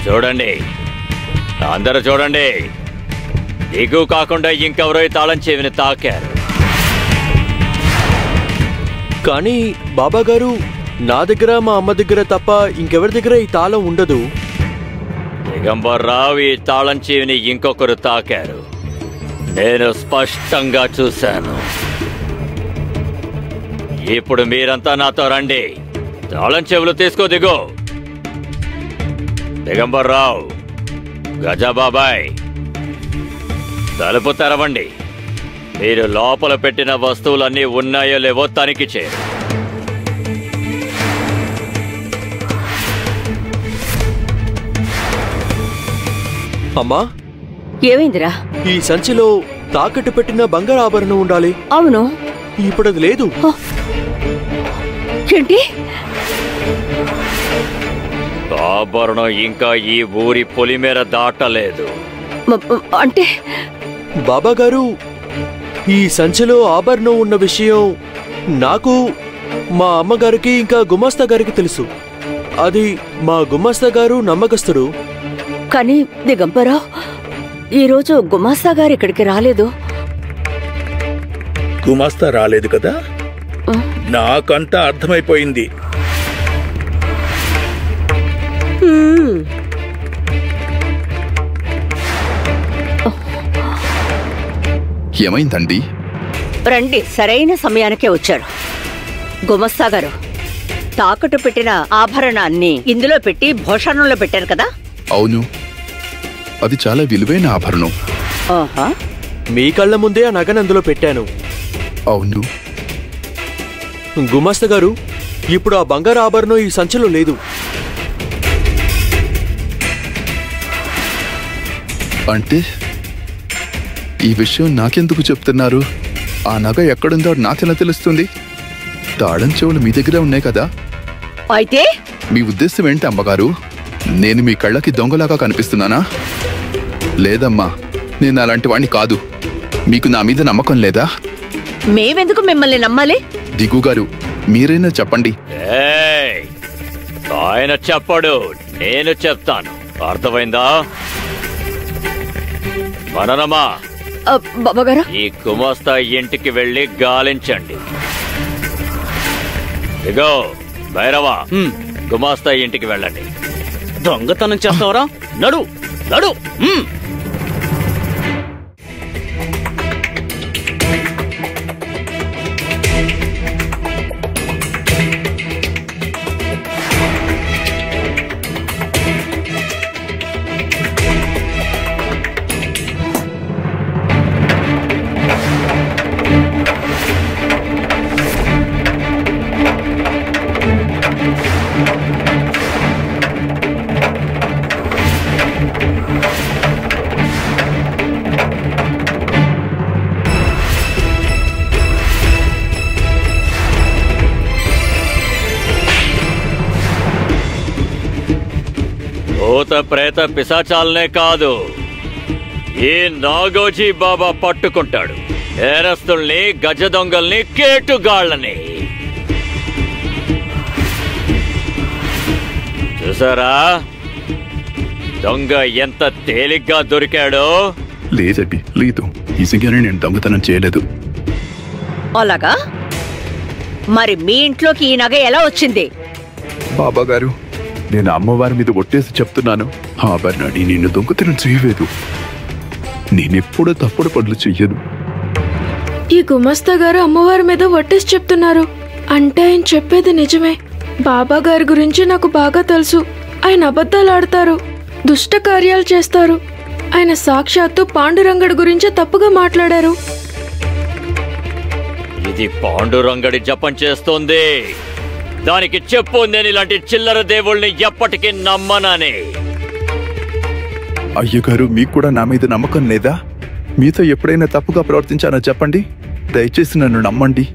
చూడండి, అందరూ చూడండి. దిగు కాకుండా ఇంకెవరో తాళం చెవిని తాకారు. కానీ బాబా గారు, నా దగ్గర మా అమ్మ దగ్గర తప్ప ఇంకెవరి దగ్గర ఈ తాళం ఉండదు. దిగంబర్రావు ఈ తాళం చెవిని ఇంకొకరు తాకారు. నేను స్పష్టంగా చూశాను. ఇప్పుడు మీరంతా నాతో రండి. తాళం చెవులు తీసుకో. దిగో. దిగంబర్రావు, గజాబాబాయ్, తలుపు తెరవండి. మీరు లోపల పెట్టిన వస్తువులన్నీ ఉన్నాయో లేవో తనిఖీ చేయండి. అమ్మా, ఏమైందిరా? ఈ సంచిలో తాకట్టు పెట్టిన బంగారు ఆభరణం ఉండాలి. అవును. ఇప్పుడు అది లేదు. ఏంటి? ఆభరణం ఇంకా ఈ ఊరి పొలిమేర దాటలేదు. అంటే బాబా గారు, ఈ సంచిలో ఆభరణం ఉన్న విషయం నాకు, మా అమ్మగారికి ఇంకా గుమాస్తా గారికి తెలుసు. అది మా గుమాస్తా గారు నమ్మకస్తుడు. కానీ దిగంబరావు, ఈరోజు గుమాస్తా గారు ఇక్కడికి రాలేదు. గుమాస్తా రాలేదు కదా? నాకంతా అర్థమైపోయింది. ఏమైందండి? రండి, సరైన సమయానికే వచ్చారు. గుమస్తా గారు, తాకట్టు పెట్టిన ఆభరణాన్ని ఇందులో పెట్టి భోషణంలో పెట్టారు కదా? అవును, అది చాలా విలువైన ఆభరణం. మీ కళ్ళ ముందే ఆ నగను అందులో పెట్టాను. అవును గుమాస్తా గారు, ఇప్పుడు ఆ బంగారు ఆభరణం ఈ సంచిలో లేదు. అంటే ఈ విషయం నాకెందుకు చెప్తున్నారు? ఆ నగ ఎక్కడుందో నాకెలా తెలుస్తుంది? తాళం చెవులు మీ దగ్గరే ఉన్నాయి కదా? అయితే మీ ఉద్దేశం ఏంటి అమ్మగారు? నేను మీ కళ్ళకి దొంగలాగా కనిపిస్తున్నానా? లేదమ్మా, నేను అలాంటి వాణ్ణి కాదు. మీకు నా మీద నమ్మకం లేదా? మేమెందుకు మిమ్మల్ని నమ్మాలి? దిగుగారు, మీరైనా చెప్పండి. ఆయన చెప్పడు, నేను చెప్తాను. అర్థమైందా? మననమ్మా, బాబాగారు, ఈ గుమాస్తా ఇంటికి వెళ్ళి గాలించండి. ఇగో భైరవా, గుమాస్తా ఇంటికి వెళ్ళండి. దొంగతనం చేస్తావరా? నడు నడు. భూత ప్రేత పిశాచాలనే కాదు, ఈ నాగోజీ బాబా పట్టుకుంటాడు. నేరస్తుల్ని, గజ దొంగల్ని, కేటుగాళ్ళని. చూసారా దొంగ ఎంత తేలిగ్గా దొరికాడో? లేదబ్బి, లేదు. నిజంగానే నేను దొంగతనం చేయలేదు. అలాగా? మరి మీ ఇంట్లోకి ఈ నగ ఎలా వచ్చింది? బాబా గారు, నేను అమ్మవారి మీద ఒట్టేసి చెప్తున్నాను, ఆభరణాన్ని నిన్ను దొంగతనం చేయలేదు. నేనెప్పుడూ తప్పుడు పనులు చెయ్యను. ఈ గుమస్తా గారు అమ్మవారి మీద ఒట్టేసి చెప్తున్నారు అంటే ఆయన చెప్పేది నిజమే. బాబా గారి గురించి నాకు బాగా తెలుసు. ఆయన అబద్ధాలు ఆడతారు, దుష్ట కార్యాలు చేస్తారు. ఆయన సాక్షాత్తు పాండురంగడి గురించే తప్పుగా మాట్లాడారు. ఇది పాండురంగడి జపం చేస్తోంది. దానికి చెప్పు, నేను ఇలాంటి చిల్లర దేవుళ్ళని ఎప్పటికీ నమ్మనని. అయ్యగారు, మీకు కూడా నా మీద నమ్మకం లేదా? మీతో ఎప్పుడైనా తప్పుగా ప్రవర్తించానో చెప్పండి. దయచేసి నన్ను నమ్మండి.